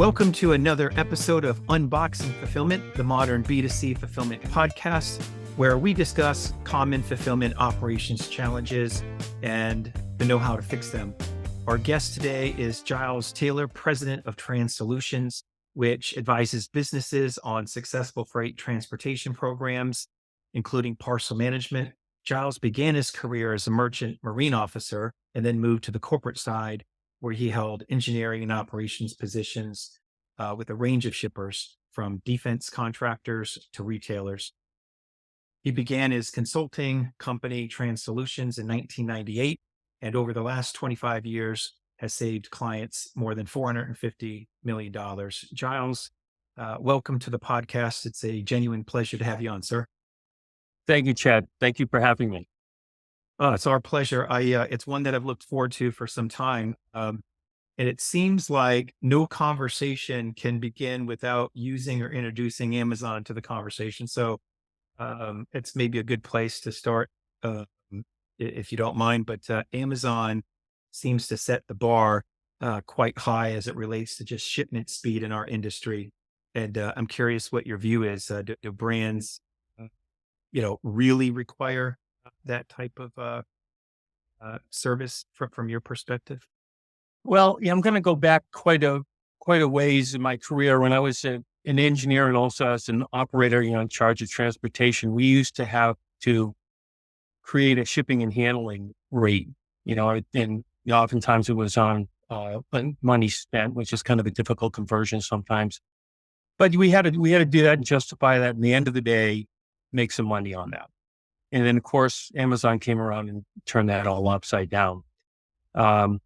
Welcome to another episode of Unboxing Fulfillment, the modern B2C fulfillment podcast, where we discuss common fulfillment operations challenges and the know-how to fix them. Our guest today is Giles Taylor, president of Trans Solutions, which advises businesses on successful freight transportation programs, including parcel management. Giles began his career as a merchant marine officer and then moved to the corporate side, where he held engineering and operations positions with a range of shippers, from defense contractors to retailers. He began his consulting company, Trans Solutions, in 1998, and over the last 25 years has saved clients more than $450 million. Giles, welcome to the podcast. It's a genuine pleasure to have you on, sir. Thank you, Chad. Thank you for having me. It's our pleasure. It's one that I've looked forward to for some time. And it seems like no conversation can begin without using or introducing Amazon to the conversation. So it's maybe a good place to start, if you don't mind. But Amazon seems to set the bar quite high as it relates to just shipment speed in our industry. And I'm curious what your view is. Do brands, really require that type of service from your perspective? Well, yeah, I'm going to go back quite a ways in my career. When I was an engineer and also as an operator, in charge of transportation, we used to have to create a shipping and handling rate, and oftentimes it was on money spent, which is kind of a difficult conversion sometimes. But we had to do that and justify that. And at the end of the day, make some money on that. And then, of course, Amazon came around and turned that all upside down,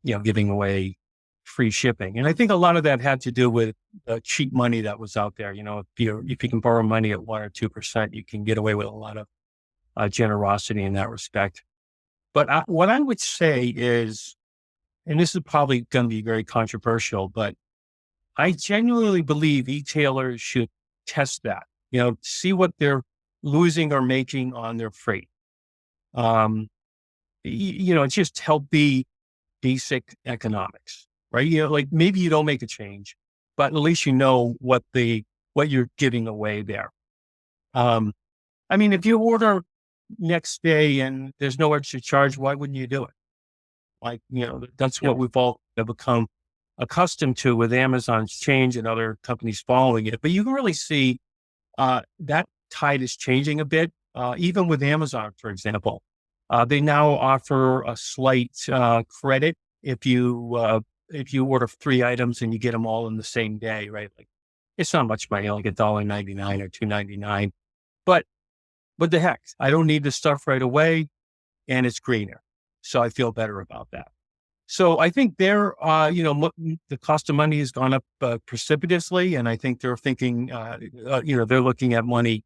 giving away free shipping. And I think a lot of that had to do with the cheap money that was out there. If you can borrow money at 1 or 2%, you can get away with a lot of generosity in that respect. But what I would say is, and this is probably going to be very controversial, but I genuinely believe retailers should test that, see what they're losing or making on their freight. It's just healthy, basic economics, right? Like maybe you don't make a change, but at least you know what you're giving away there. If you order next day and there's no extra charge, why wouldn't you do it? That's what we've all become accustomed to with Amazon's change and other companies following it. But you can really see that tide is changing a bit. Even with Amazon, for example, they now offer a slight credit if you order 3 items and you get them all in the same day, right? Like it's not much money, like $1.99 or $2.99, but what the heck? I don't need the stuff right away, and it's greener, so I feel better about that. So I think the cost of money has gone up precipitously, and I think they're thinking, they're looking at money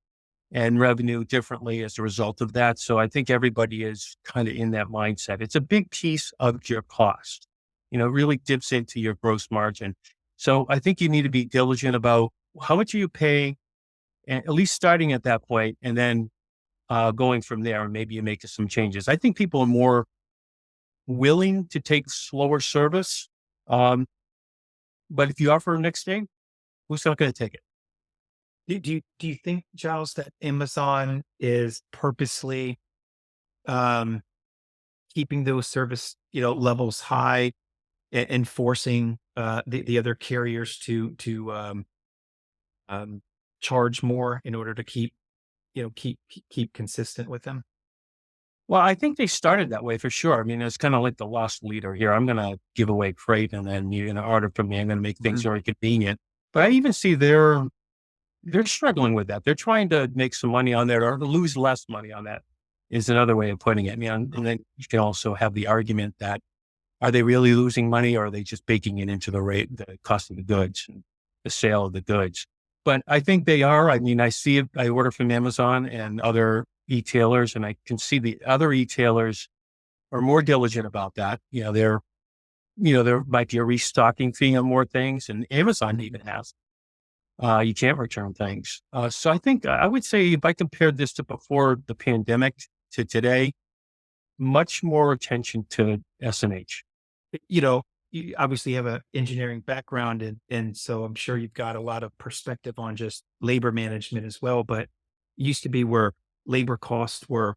and revenue differently as a result of that. So I think everybody is kind of in that mindset. It's a big piece of your cost, really dips into your gross margin. So I think you need to be diligent about how much are you paying, and at least starting at that point, and then going from there, and maybe you make some changes. I think people are more willing to take slower service. But if you offer next day, who's not going to take it? Do you think, Giles, that Amazon is purposely keeping those service levels high and forcing the other carriers to charge more in order to keep consistent with them? Well, I think they started that way for sure. It's kind of like the lost leader here. I'm going to give away freight, and then you're going to order from me. I'm going to make things very convenient. But I even see they're struggling with that. They're trying to make some money on that, or to lose less money on that is another way of putting it. And then you can also have the argument that, are they really losing money, or are they just baking it into the cost of the goods and the sale of the goods? But I think they are. I see it. I order from Amazon and other e-tailers, and I can see the other e-tailers are more diligent about that. There might be a restocking fee on more things, and Amazon even has. You can't return things. So I think I would say, if I compared this to before the pandemic to today, much more attention to S&H. you obviously have an engineering background, and so I'm sure you've got a lot of perspective on just labor management as well. But it used to be where labor costs were,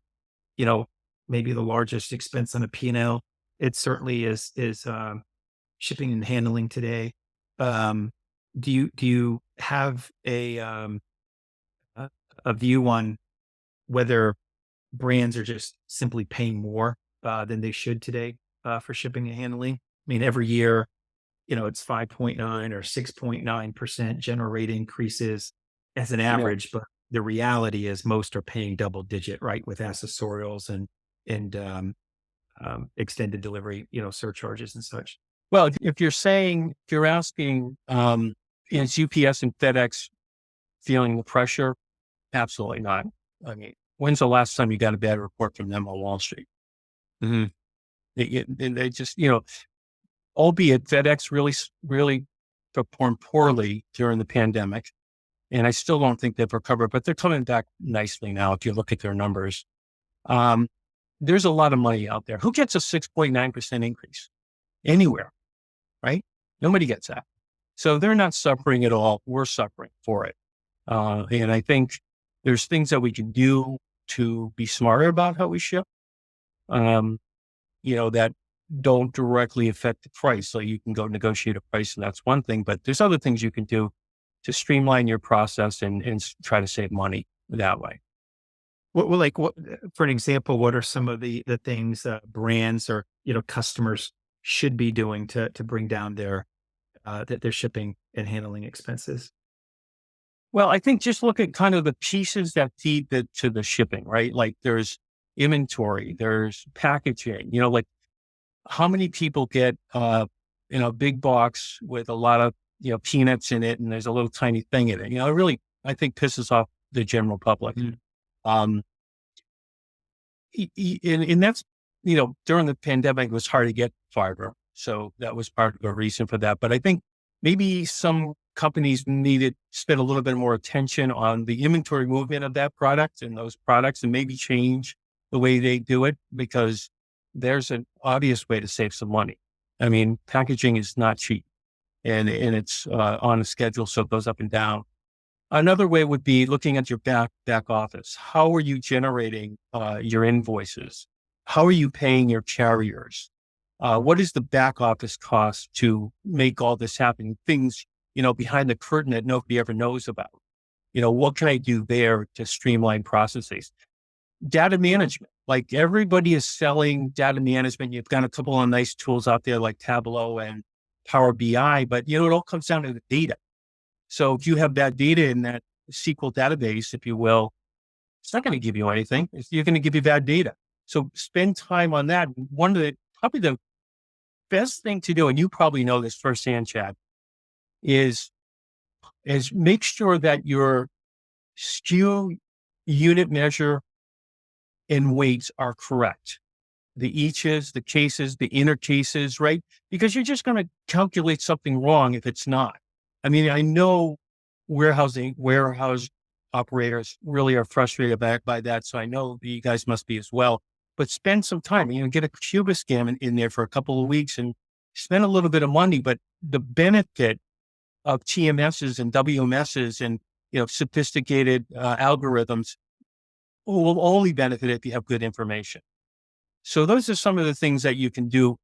you know, maybe the largest expense on a P&L. It certainly is shipping and handling today. Um, do you have a a view on whether brands are just simply paying more than they should today for shipping and handling? I mean, every year, it's 5.9 or 6.9% general rate increases as an Yeah. average, but the reality is most are paying double digit, right, with accessorials and extended delivery, surcharges and such. Well, if you're asking, is UPS and FedEx feeling the pressure? Absolutely not. I mean, when's the last time you got a bad report from them on Wall Street? Mhm. They just, albeit FedEx really performed poorly during the pandemic. And I still don't think they've recovered, but they're coming back nicely now. If you look at their numbers, um, there's a lot of money out there. Who gets a 6.9% increase anywhere? Right? Nobody gets that. So they're not suffering at all. We're suffering for it. And I think there's things that we can do to be smarter about how we ship, um, that don't directly affect the price. So you can go negotiate a price, and that's one thing, but there's other things you can do to streamline your process and try to save money that way. What, for an example, what are some of the things brands or customers should be doing to bring down their shipping and handling expenses? Well, I think just look at kind of the pieces that feed to the shipping, right? Like there's inventory, there's packaging, like how many people get, a big box with a lot of, peanuts in it and there's a little tiny thing in it. It really, I think pisses off the general public. Mm. Um, and that's, during the pandemic, it was hard to get fiber. So that was part of the reason for that. But I think maybe some companies needed spend a little bit more attention on the inventory movement of that product and those products and maybe change the way they do it, because there's an obvious way to save some money. I mean, packaging is not cheap and it's on a schedule. So it goes up and down. Another way would be looking at your back office. How are you generating your invoices? How are you paying your carriers? What is the back office cost to make all this happen? Things, behind the curtain that nobody ever knows about. What can I do there to streamline processes? Data management, like everybody is selling data management. You've got a couple of nice tools out there like Tableau and Power BI, but it all comes down to the data. So if you have bad data in that SQL database, if you will, it's not going to give you anything. You're going to give you bad data. So spend time on that. Probably the best thing to do, and you probably know this firsthand, Chad, is make sure that your SKU unit measure and weights are correct. The eaches, the cases, the inner cases, right? Because you're just going to calculate something wrong if it's not. I mean, I know warehouse operators really are frustrated by that. So I know you guys must be as well. But spend some time, get a Cubiscan in there for a couple of weeks and spend a little bit of money. But the benefit of TMSs and WMSs and sophisticated algorithms will only benefit if you have good information. So those are some of the things that you can do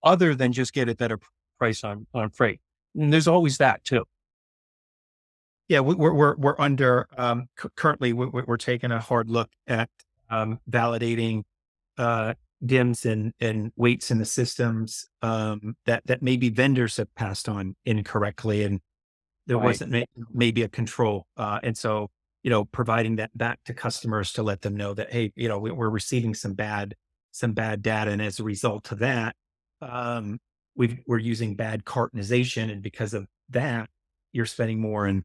other than just get a better price on freight. And there's always that too. Yeah, we're under currently we're taking a hard look at validating DIMs and weights in the systems that maybe vendors have passed on incorrectly, and there Right. wasn't maybe a control. And so, providing that back to customers to let them know that, hey, we're receiving some bad data. And as a result of that, we're using bad cartonization. And because of that, you're spending more in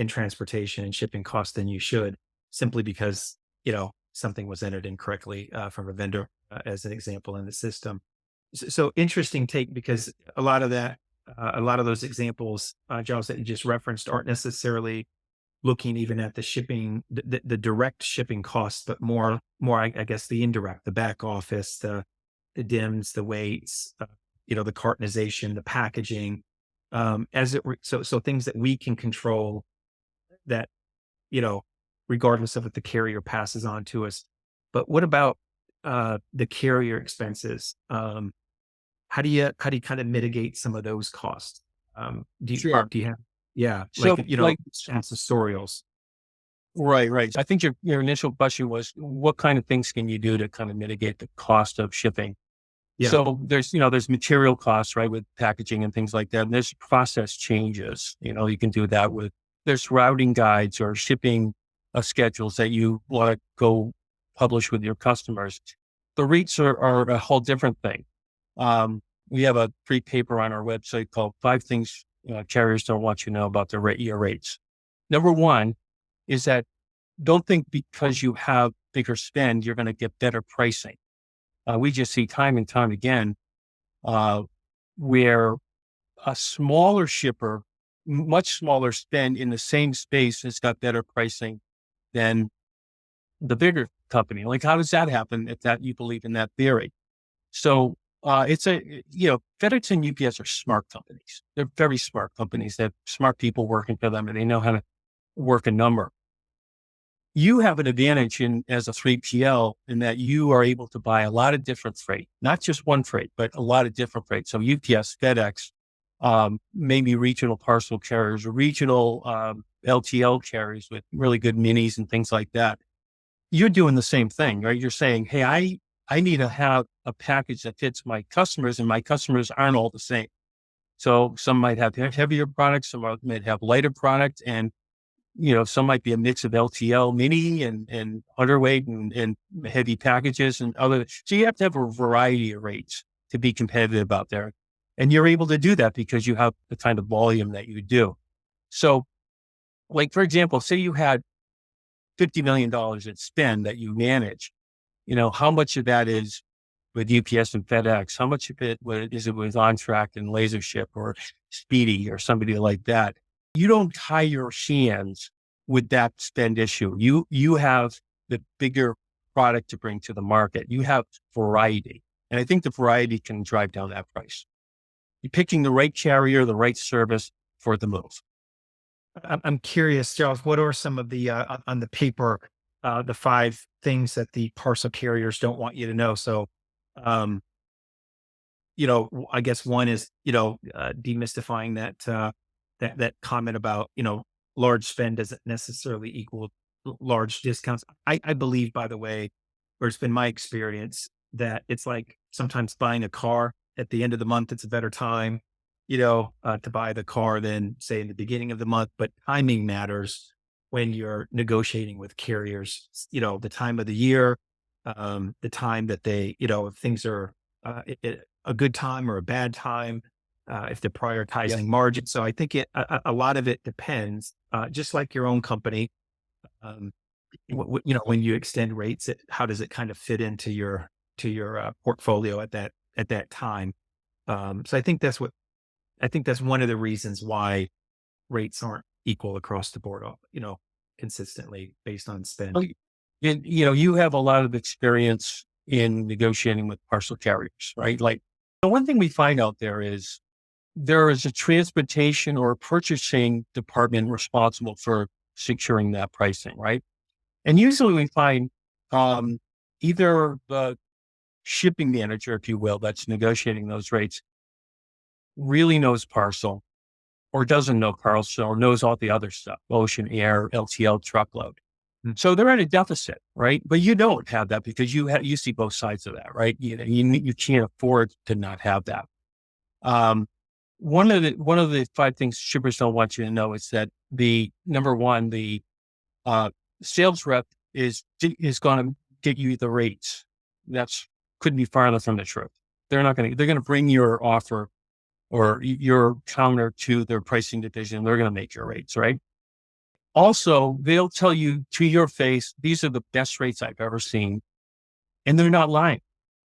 transportation and shipping costs than you should, simply because, something was entered incorrectly from a vendor, as an example in the system. So interesting take, because a lot of those examples, Giles, that you just referenced aren't necessarily looking even at the shipping, the direct shipping costs, but more, I guess, the indirect, the back office, the DIMs, the weights. the cartonization, the packaging, so things that we can control that, regardless of what the carrier passes on to us. But what about the carrier expenses? How do you kind of mitigate some of those costs? Sure. Do you have, yeah, So like, accessorials? right. I think your initial question was, what kind of things can you do to kind of mitigate the cost of shipping? Yeah. So there's material costs, right, with packaging and things like that. And there's process changes. You can do that there's routing guides or shipping schedules that you want to go publish with your customers. The rates are a whole different thing. We have a free paper on our website called 5 Things Carriers Don't Want You to Know About Your Rates. Number one is that don't think because you have bigger spend, you're going to get better pricing. We just see time and time again where a smaller shipper, much smaller spend in the same space has got better pricing than the bigger company. Like, how does that happen if that you believe in that theory? So FedEx and UPS are smart companies. They're very smart companies. They have smart people working for them and they know how to work a number. You have an advantage as a 3PL in that you are able to buy a lot of different freight, not just one freight, but a lot of different freight. So UPS, FedEx, maybe regional parcel carriers or regional LTL carriers with really good minis and things like that. You're doing the same thing, right? You're saying, hey, I need to have a package that fits my customers, and my customers aren't all the same. So some might have heavier products, some might have lighter product, and some might be a mix of LTL mini and underweight and heavy packages and other. So you have to have a variety of rates to be competitive out there. And you're able to do that because you have the kind of volume that you do. So like, for example, say you had $50 million in spend that you manage, how much of that is with UPS and FedEx? How much of it is it with OnTrack and LaserShip or Speedy or somebody like that? You don't tie your hands with that spend issue. You have the bigger product to bring to the market. You have variety. And I think the variety can drive down that price. You're picking the right carrier, the right service for the move. I'm curious, Giles, what are some of the on the paper, the 5 things that the parcel carriers don't want you to know? So, I guess one is, demystifying that comment about, large spend doesn't necessarily equal large discounts. I believe, by the way, or it's been my experience that it's like sometimes buying a car at the end of the month, it's a better time, to buy the car than say in the beginning of the month, but timing matters when you're negotiating with carriers, the time of the year, the time that they, if things are a good time or a bad time, if they're prioritizing margin. So I think a lot of it depends, just like your own company. When you extend rates, how does it kind of fit into your portfolio at that time? So I think that's one of the reasons why rates aren't equal across the board, consistently based on spend. And, you have a lot of experience in negotiating with parcel carriers, right? Like, the one thing we find out there is a transportation or purchasing department responsible for securing that pricing, right? And usually we find either the shipping manager, if you will, that's negotiating those rates really knows parcel or doesn't know parcel or knows all the other stuff, ocean, air, LTL, truckload. So they're at a deficit, right? But you don't have that because you see both sides of that, right? You can't afford to not have that. One of the 5 things shippers don't want you to know is that the number one, the sales rep is going to get you the rates. That's couldn't be farther from the truth. They're going to bring your offer or your counter to their pricing division. They're going to make your rates, right? Also, they'll tell you to your face, these are the best rates I've ever seen. And they're not lying,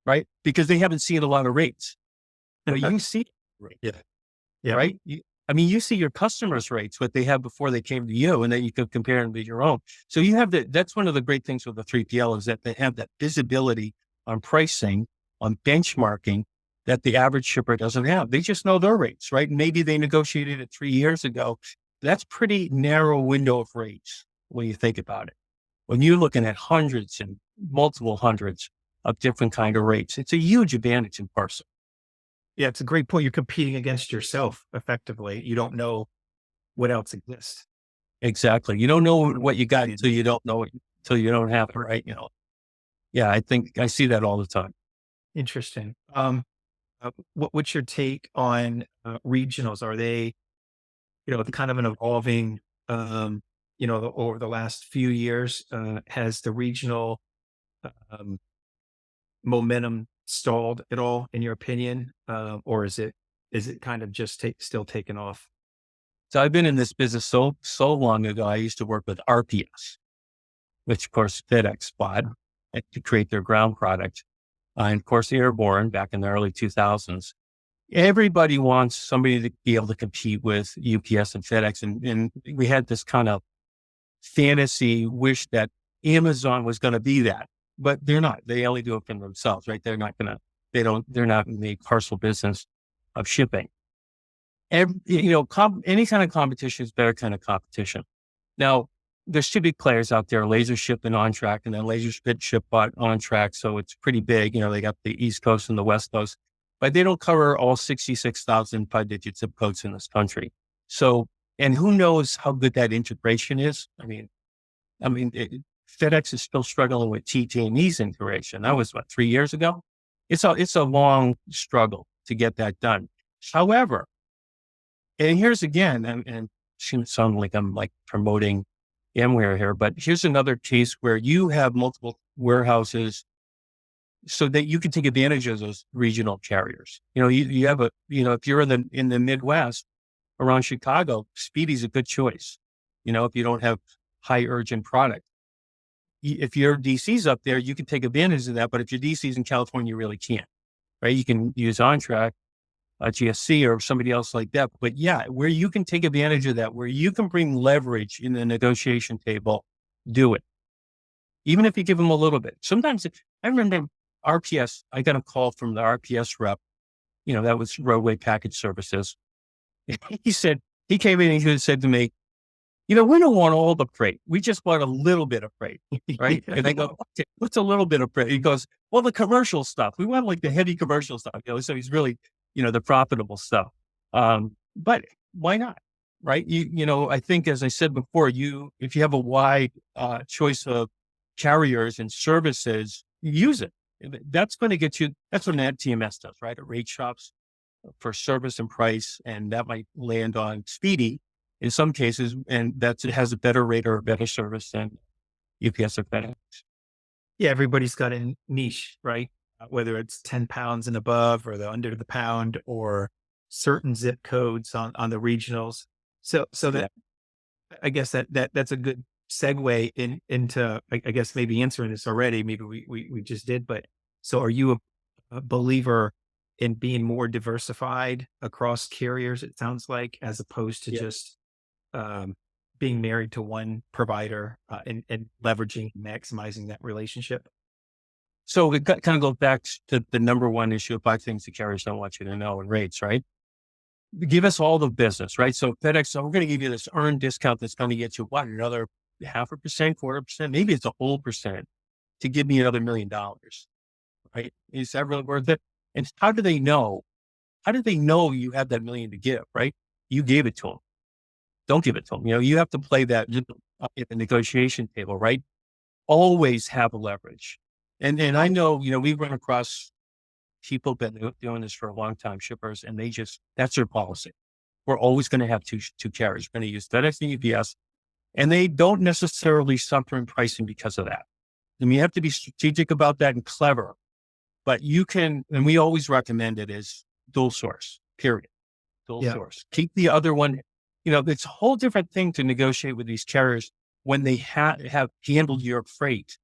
right? Because they haven't seen a lot of rates. But you see, Yeah. right? You see your customers' rates, what they have before they came to you, and then you can compare them to your own. So you have that's one of the great things with the 3PL is that they have that visibility on pricing, on benchmarking, that the average shipper doesn't have. They just know their rates, right? Maybe they negotiated it 3 years ago. That's pretty narrow window of rates when you think about it. When you're looking at hundreds and multiple hundreds of different kind of rates, it's a huge advantage in Parcel. Yeah, it's a great point. You're competing against yourself effectively. You don't know what else exists. Exactly. You don't know what you got until you don't know it, until you don't have it, right? Yeah, I think I see that all the time. Interesting. What's your take on regionals? Are they, kind of an evolving, over the last few years? Has the regional um, momentum stalled at all, in your opinion, or is it kind of just still taking off? So I've been in this business so long ago. I used to work with RPS, which of course FedEx bought to create their ground product. And of course, Airborne back in the early 2000s. Everybody wants somebody to be able to compete with UPS and FedEx. And we had this kind of fantasy wish that Amazon was going to be that, but they're not. They only do it for themselves, right? They're not in the parcel business of shipping. Any kind of competition is better kind of competition. Now, there's two big players out there, LaserShip and OnTrack, and then LaserShip bought OnTrack. So it's pretty big. They got the East Coast and the West Coast, but they don't cover all 66,000 5-digit zip codes in this country. So, and who knows how good that integration is? FedEx is still struggling with TT&E's integration. That was 3 years ago. It's a long struggle to get that done. However, and here's again, and it seems sound like I'm promoting Amware here, but here's another case where you have multiple warehouses so that you can take advantage of those regional carriers. You have if you're in the Midwest around Chicago, Speedy's a good choice. If you don't have high urgent product, if your DC's up there, you can take advantage of that. But if your DC's in California, you really can't, right? You can use OnTrack, GSC or somebody else like that. But yeah, where you can take advantage of that, where you can bring leverage in the negotiation table, do it. Even if you give them a little bit. Sometimes I remember RPS, I got a call from the RPS rep, that was Roadway Package Services. He came in and he said to me, we don't want all the freight. We just want a little bit of freight, right? And I go, okay, what's a little bit of freight? He goes, well, the commercial stuff. We want the heavy commercial stuff, so he's really, the profitable stuff. But why not? Right. I think, as I said before, if you have a wide choice of carriers and services, use it. That's going to get you, that's what an TMS does, right? It rate shops for service and price, and that might land on Speedy in some cases, and it has a better rate or a better service than UPS or FedEx. Yeah, everybody's got a niche, right? Whether it's 10 pounds and above or the under the pound or certain zip codes on the regionals. So that, I guess that's a good segue into, I guess, maybe answering this already. Maybe we just did, but so are you a believer in being more diversified across carriers, it sounds like, as opposed to just being married to one provider and leveraging, maximizing that relationship? So it kind of goes back to the number one issue of 5 things the carriers don't want you to know, and rates, right? Give us all the business, right? So FedEx, we're going to give you this earned discount that's going to get you another 0.5%, 1/4%, maybe it's a whole percent to give me another $1 million, right? Is that really worth it? And how do they know? How do they know you have that $1 million to give, right? You gave it to them. Don't give it to them. You have to play that at the negotiation table, right? Always have a leverage. And I know, we've run across people been doing this for a long time, shippers, and that's their policy. We're always going to have two carriers. We're going to use FedEx and UPS, and they don't necessarily suffer in pricing because of that. And you have to be strategic about that and clever, but you can, and we always recommend it is dual source, period. Dual source. Keep the other one, it's a whole different thing to negotiate with these carriers when they have handled your freight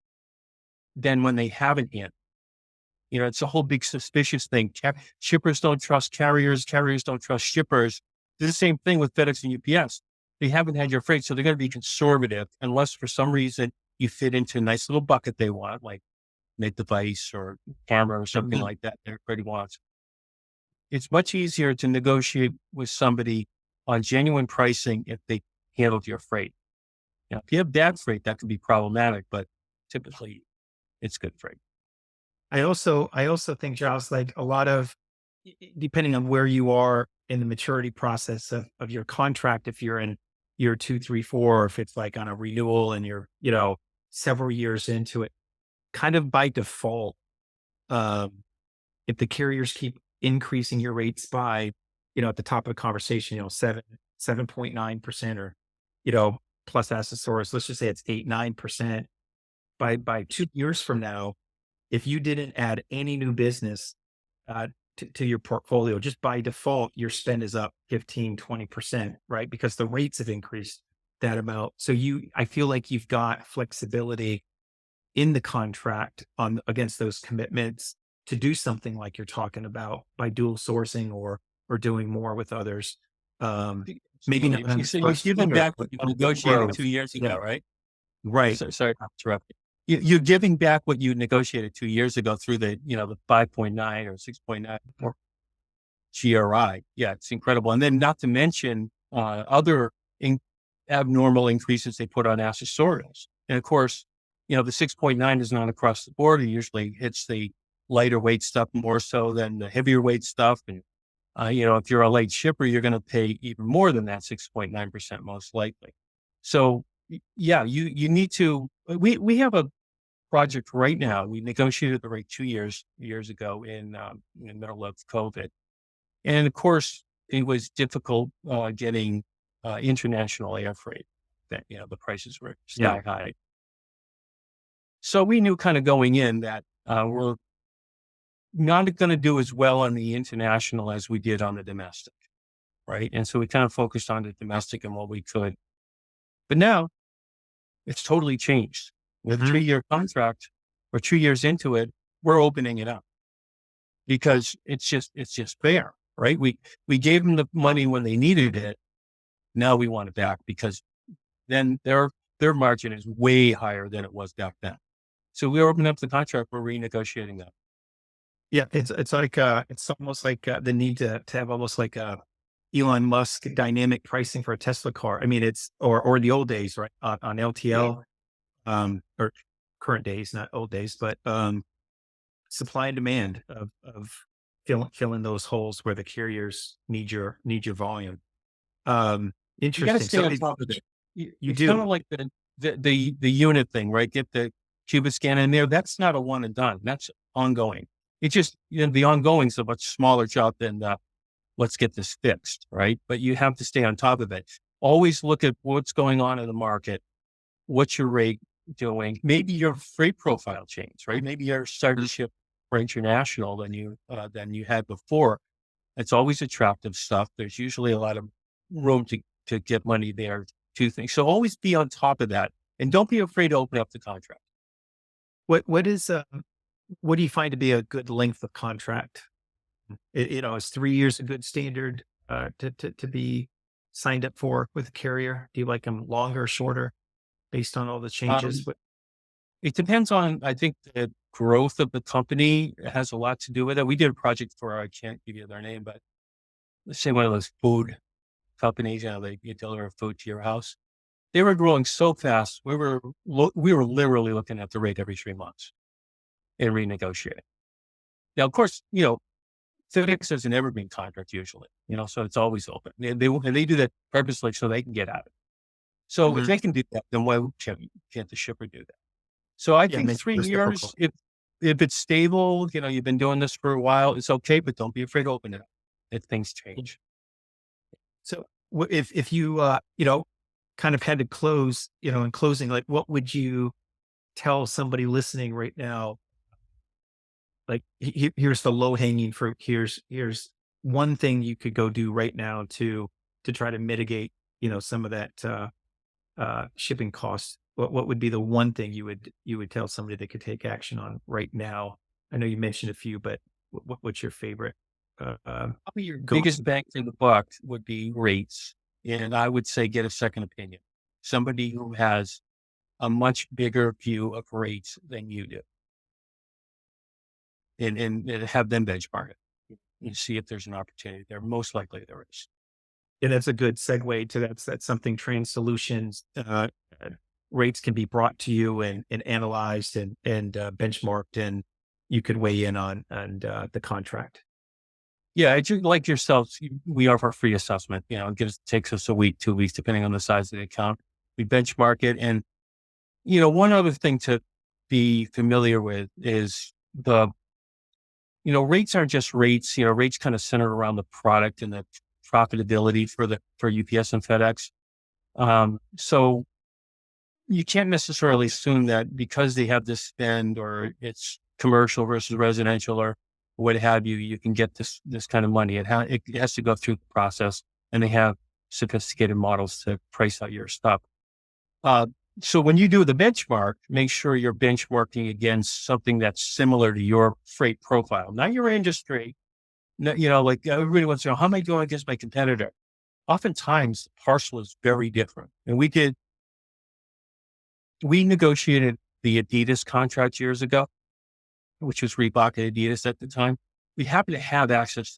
than when they haven't handled. It's a whole big suspicious thing. Shippers don't trust carriers. Carriers don't trust shippers. It's the same thing with FedEx and UPS. They haven't had your freight, so they're going to be conservative unless for some reason you fit into a nice little bucket they want, like med device or camera or something like that everybody wants. it's much easier to negotiate with somebody on genuine pricing if they handled your freight. Now, if you have bad freight, that can be problematic, but typically it's good freight. I also think, Giles, like a lot of, depending on where you are in the maturity process of your contract, if you're in year two, three, four, or if it's like on a renewal and you're, several years into it, kind of by default, um, if the carriers keep increasing your rates by, at the top of the conversation, 7.9%, or, plus accessorials, let's just say it's 8, 9%. By 2 years from now, if you didn't add any new business to your portfolio, just by default, your spend is up 15, 20%, right? Because the rates have increased that amount. So I feel like you've got flexibility in the contract on against those commitments to do something like you're talking about by dual sourcing or doing more with others. Maybe not. You're giving back what you negotiated 2 years ago, Yeah, right? right. Sorry to interrupt you. You're giving back what you negotiated 2 years ago through the 5.9 or 6.9 or GRI. Yeah, it's incredible. And then not to mention other abnormal increases they put on accessorials. And of course, the 6.9 is not across the board. It usually hits the lighter weight stuff more so than the heavier weight stuff. And, if you're a light shipper, you're going to pay even more than that 6.9% most likely. So yeah, you need to, we have a project right now. We negotiated the rate 2 years ago in the middle of COVID. And of course, it was difficult getting international air freight. That the prices were sky high. So we knew kind of going in that we're not going to do as well on the international as we did on the domestic, right? And so we kind of focused on the domestic and what we could. But now it's totally changed. With a 3-year contract or 2 years into it, we're opening it up because it's just fair, right? We gave them the money when they needed it. Now we want it back because then their margin is way higher than it was back then. So we open up the contract, we're renegotiating that. Yeah, it's like it's almost like the need to have almost like a Elon Musk dynamic pricing for a Tesla car. I mean, it's or the old days, right? On LTL, or current days, not old days, but supply and demand of filling those holes where the carriers need your volume. You got to Interesting. stay So on top of it. It's do. kind of like the unit thing, right? Get the Cuba scan in there. That's not a one and done. That's ongoing. It's just, the ongoing is a much smaller job than let's get this fixed, right? But you have to stay on top of it. Always look at what's going on in the market. What's your rate doing? Maybe your freight profile changed, right? Maybe you're starting to ship for international than you had before. It's always attractive stuff. There's usually a lot of room to get money there to things. So always be on top of that, and don't be afraid to open up the contract. What do you find to be a good length of contract? Is 3 years a good standard to be signed up for with a carrier? Do you like them longer, shorter, based on all the changes? It depends on, I think, the growth of the company has a lot to do with it. We did a project for, I can't give you their name, but let's say one of those food companies, they deliver food to your house. They were growing so fast. We were literally looking at the rate every 3 months and renegotiating. Now, of course, FedEx has an evergreen contract usually, so it's always open. And they do that purposely so they can get out of it. So if they can do that, then why can't the shipper do that? So I think 3 years, if it's stable, you've been doing this for a while, it's okay, but don't be afraid to open it up if things change. So if you, kind of had to close, in closing, like what would you tell somebody listening right now? Like, here's the low hanging fruit. Here's one thing you could go do right now to try to mitigate, some of that shipping costs. What would be the one thing you would tell somebody they could take action on right now? I know you mentioned a few, but what's your favorite? Probably your biggest bang for the buck would be rates. And I would say get a second opinion. Somebody who has a much bigger view of rates than you do. And have them benchmark it. and see if there's an opportunity there. Most likely there is. Yeah, that's a good segue to that's something Trans Solutions rates can be brought to you and analyzed and benchmarked, and you could weigh in on the contract. Yeah, it's like yourselves, we offer a free assessment. It takes us a week, 2 weeks, depending on the size of the account. We benchmark it. And, one other thing to be familiar with is rates aren't just rates. Rates kind of center around the product and the profitability for UPS and FedEx. So you can't necessarily assume that because they have this spend or it's commercial versus residential or what have you, you can get this kind of money. It has to go through the process, and they have sophisticated models to price out your stuff. So when you do the benchmark, make sure you're benchmarking against something that's similar to your freight profile, not your industry. Like everybody wants to know, how am I doing against my competitor? Oftentimes, the parcel is very different. And we negotiated the Adidas contract years ago, which was Reebok and Adidas at the time. We happened to have access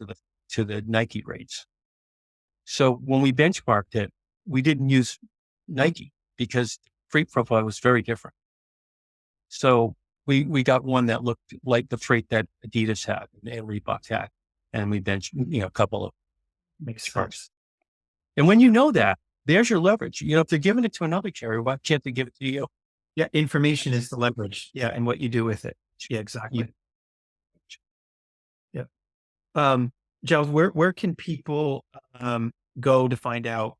to the Nike rates. So when we benchmarked it, we didn't use Nike because the freight profile was very different. So we got one that looked like the freight that Adidas had and Reebok had. And we a couple of benchmarks. And when you know that, there's your leverage. If they're giving it to another carrier, why can't they give it to you? Yeah, information is the leverage. Yeah, and what you do with it. Yeah, exactly. Yeah. Giles, where can people go to find out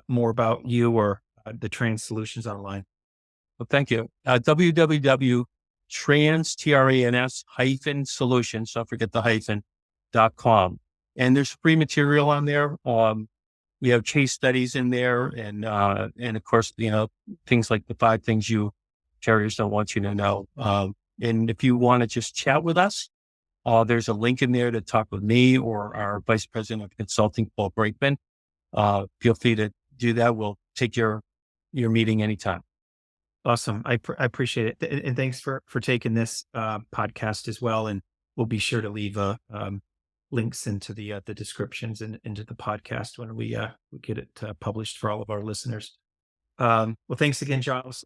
more about you or the Trans Solutions online? Well, thank you. www.trans-solutions, don't forget the hyphen.com. And there's free material on there. We have case studies in there, and of course, things like the 5 things carriers don't want you to know. And if you want to just chat with us, there's a link in there to talk with me or our Vice President of Consulting, Paul Brakeman. Feel free to do that. We'll take your meeting anytime. Awesome. I appreciate it. And thanks for taking this podcast as well. And we'll be sure to leave links into the descriptions and into the podcast when we get it published for all of our listeners. Well, thanks again, Giles.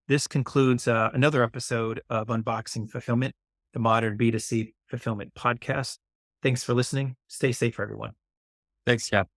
This concludes another episode of Unboxing Fulfillment, the modern B2C fulfillment podcast. Thanks for listening. Stay safe, everyone. Thanks, Jeff.